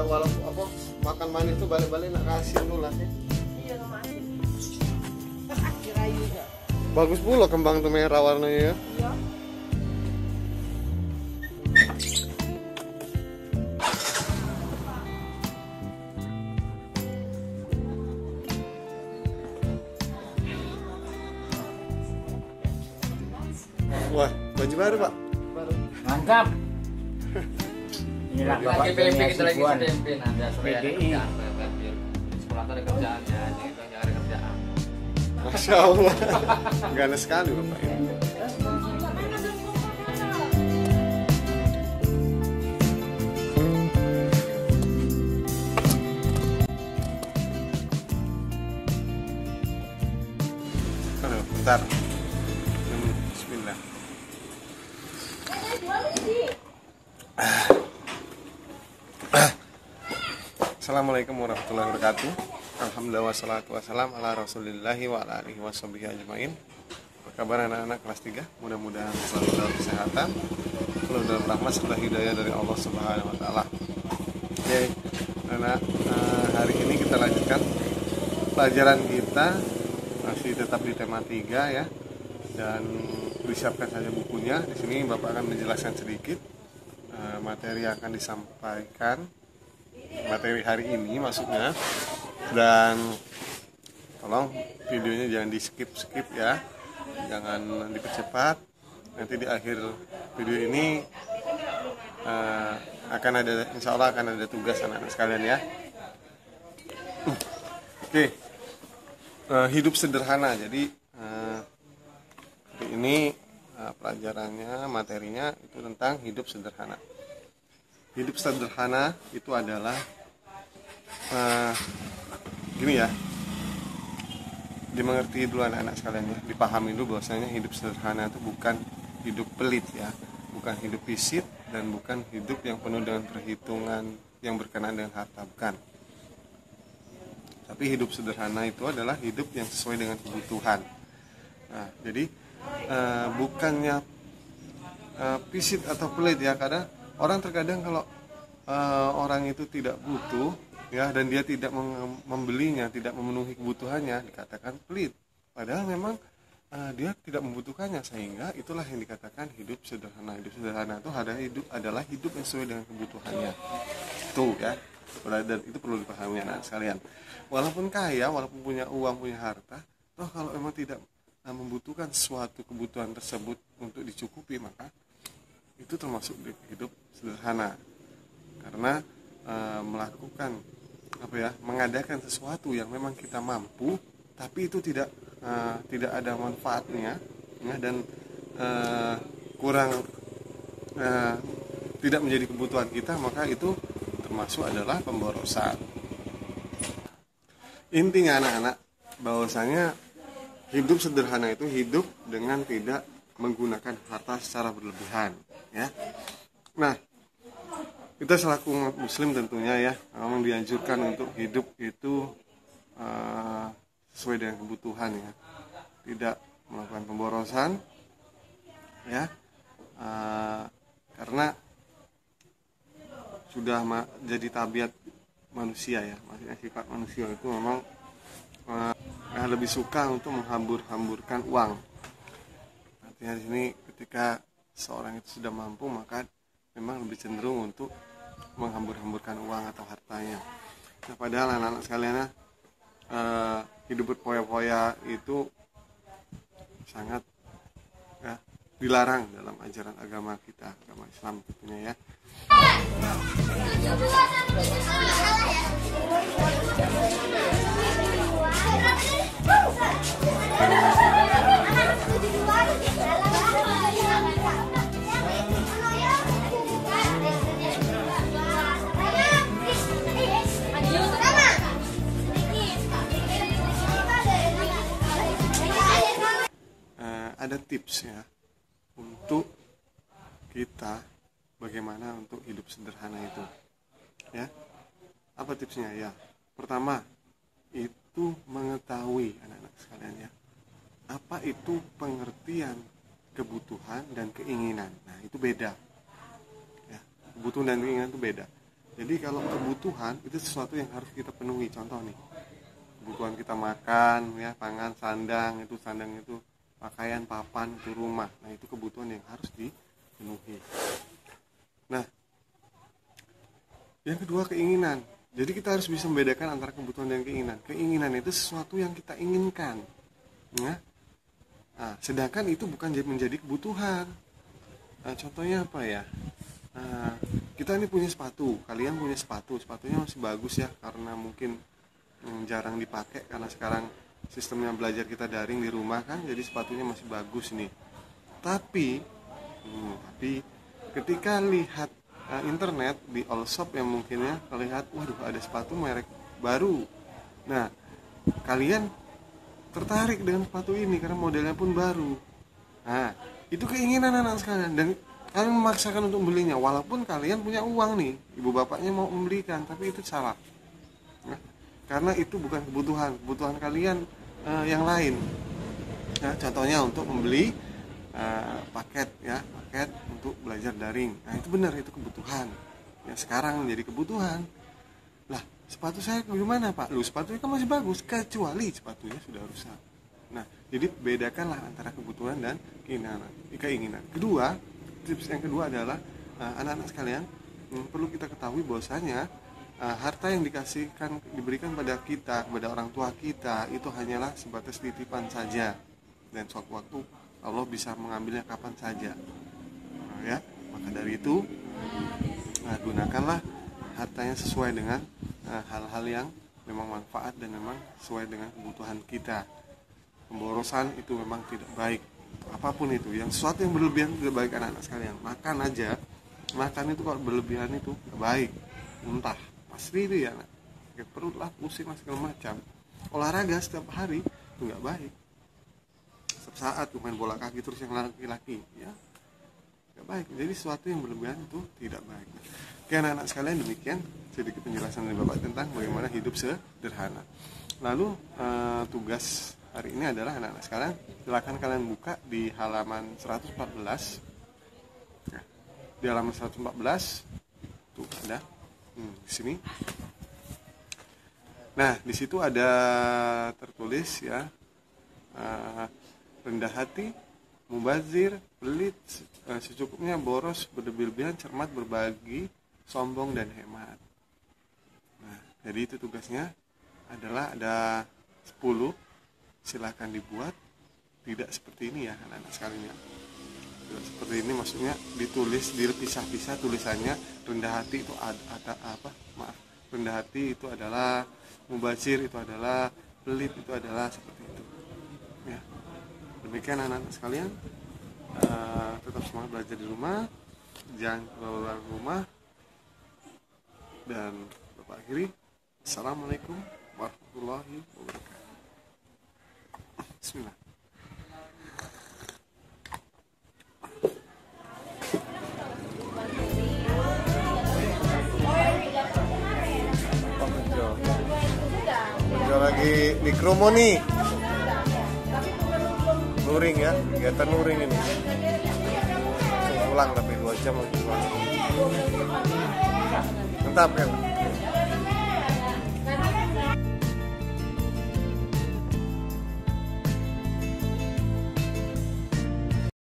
walaupun apa makan manis tuh balik-balik nak kasih dulu lah ya. Iya sama asin. Kan akhir ayu juga. Bagus pula kembang tuh merah warnanya ya. Iya. Wah, baju baru Pak. Baru. Mantap. Inilah Bapak lagi PMP, kita lagi Sibuan. PMP nanti sore ada PDI. kerjaan di sekolah tuh ada kerjaan ya, jadi nggak ada kerjaan. Masya Allah. Ganas sekali Bapak ya. Aduh, bentar. Bismillah. Assalamualaikum warahmatullahi wabarakatuh. Alhamdulillah wassalatu wassalam ala rasulillahi wa ala alihi washabihi ajmain. Apa kabar anak-anak kelas 3? Mudah-mudahan selalu dalam kesehatan, selalu dalam rahmat serta hidayah dari Allah Subhanahu wa taala. Oke, anak, hari ini kita lanjutkan pelajaran kita, masih tetap di tema 3 ya. Dan disiapkan saja bukunya. Di sini Bapak akan menjelaskan sedikit materi yang akan disampaikan, materi hari ini maksudnya. Dan tolong videonya jangan di skip ya, jangan dipercepat. Nanti di akhir video ini akan ada, insya Allah akan ada tugas anak-anak sekalian ya. Oke, hidup sederhana. Jadi hari ini pelajarannya, materinya itu tentang hidup sederhana. Hidup sederhana itu adalah gini ya, dimengerti dulu anak-anak sekalian ya, dipahami dulu bahwasanya hidup sederhana itu bukan hidup pelit ya, bukan hidup pisit, dan bukan hidup yang penuh dengan perhitungan yang berkenaan dengan harta, bukan. Tapi hidup sederhana itu adalah hidup yang sesuai dengan kebutuhan. Nah, jadi bukannya pisit atau pelit ya, kadang orang terkadang kalau orang itu tidak butuh ya, dan dia tidak membelinya, tidak memenuhi kebutuhannya, dikatakan pelit. Padahal memang dia tidak membutuhkannya, sehingga itulah yang dikatakan hidup sederhana. Hidup sederhana itu adalah hidup yang sesuai dengan kebutuhannya. Tuh ya, dan itu perlu dipahami anak sekalian. Walaupun kaya, walaupun punya uang, punya harta, toh kalau memang tidak membutuhkan suatu kebutuhan tersebut untuk dicukupi, maka itu termasuk hidup sederhana. Karena melakukan mengadakan sesuatu yang memang kita mampu, tapi itu tidak ada manfaatnya ya, dan kurang tidak menjadi kebutuhan kita, maka itu termasuk adalah pemborosan. Intinya anak-anak, bahwasanya hidup sederhana itu hidup dengan tidak menggunakan harta secara berlebihan ya. Nah, kita selaku umat muslim tentunya ya, memang dianjurkan untuk hidup itu sesuai dengan kebutuhan ya, tidak melakukan pemborosan ya, karena sudah jadi tabiat manusia ya, maksudnya sifat manusia itu memang lebih suka untuk menghambur-hamburkan uang. Artinya di sini ketika seorang itu sudah mampu, maka memang lebih cenderung untuk menghambur-hamburkan uang atau hartanya. Nah, padahal anak-anak sekalian, hidup berfoya-foya itu sangat ya, dilarang dalam ajaran agama kita, agama Islam tentunya ya. Ada tips ya untuk kita bagaimana untuk hidup sederhana itu ya. Apa tipsnya ya? Pertama itu mengetahui anak-anak sekalian ya, apa itu pengertian kebutuhan dan keinginan. Nah, itu beda ya, kebutuhan dan keinginan itu beda. Jadi kalau kebutuhan itu sesuatu yang harus kita penuhi. Contoh nih, kebutuhan kita makan, ya, pangan, sandang itu pakaian, papan, itu rumah. Nah, itu kebutuhan yang harus dipenuhi. Nah, yang kedua keinginan. Jadi kita harus bisa membedakan antara kebutuhan dan keinginan. Keinginan itu sesuatu yang kita inginkan, ya. Nah, sedangkan itu bukan menjadi kebutuhan. Nah, contohnya apa ya? Nah, kita ini punya sepatu, kalian punya sepatunya masih bagus ya, karena mungkin jarang dipakai karena sekarang sistemnya belajar kita daring di rumah kan, jadi sepatunya masih bagus nih. Tapi ketika lihat internet di all shop yang mungkin ya, lihat waduh ada sepatu merek baru. Nah, kalian tertarik dengan sepatu ini karena modelnya pun baru. Nah, itu keinginan anak sekalian dan kalian memaksakan untuk membelinya walaupun kalian punya uang nih, ibu bapaknya mau membelikan, tapi itu salah. Nah, karena itu bukan kebutuhan kalian yang lain. Nah, contohnya untuk membeli paket untuk belajar daring. Nah, itu benar, itu kebutuhan. Ya, sekarang menjadi kebutuhan. Lah, sepatu saya gimana, Pak? Lu sepatunya kan masih bagus, kecuali sepatunya sudah rusak. Nah, jadi bedakanlah antara kebutuhan dan keinginan. Kedua, tips yang kedua adalah anak-anak sekalian, perlu kita ketahui bahwasanya harta yang diberikan pada kita, kepada orang tua kita, itu hanyalah sebatas titipan saja. Dan suatu waktu Allah bisa mengambilnya kapan saja. Nah, ya, maka dari itu gunakanlah hartanya sesuai dengan hal-hal yang memang manfaat dan memang sesuai dengan kebutuhan kita. Pemborosan itu memang tidak baik. Apapun itu, yang sesuatu yang berlebihan tidak baik anak-anak sekalian. Makan itu kalau berlebihan itu tidak baik. Muntah, pasti itu ya, sakit perut lah, pusing lah, segala macam. Olahraga setiap hari itu nggak baik. Saat main bola kaki terus yang laki-laki, ya nggak baik. Jadi sesuatu yang berlebihan itu tidak baik. Oke anak-anak sekalian, demikian sedikit penjelasan dari Bapak tentang bagaimana hidup sederhana. Lalu tugas hari ini adalah anak-anak sekalian, silakan kalian buka di halaman 114. Nah, di halaman 114 tuh ada di sini. Nah, di situ ada tertulis ya, rendah hati, mubazir, pelit, secukupnya, boros, berlebihan, cermat, berbagi, sombong, dan hemat. Nah, jadi itu tugasnya adalah ada 10. Silakan dibuat. Tidak seperti ini ya anak-anak sekalian. Tidak seperti ini, maksudnya ditulis, dipisah-pisah tulisannya. Rendah hati itu rendah hati itu adalah, mubazir itu adalah, pelit itu adalah, seperti itu. Ya. Demikian anak-anak sekalian, tetap semangat belajar di rumah, jangan keluar rumah, dan Bapak akhiri, Assalamualaikum warahmatullahi wabarakatuh. Bismillah. Udah lagi mikromo nih. Luring ya, kegiatan luring ini. Pulang tapi 2 jam lagi pulang. Mantap kan?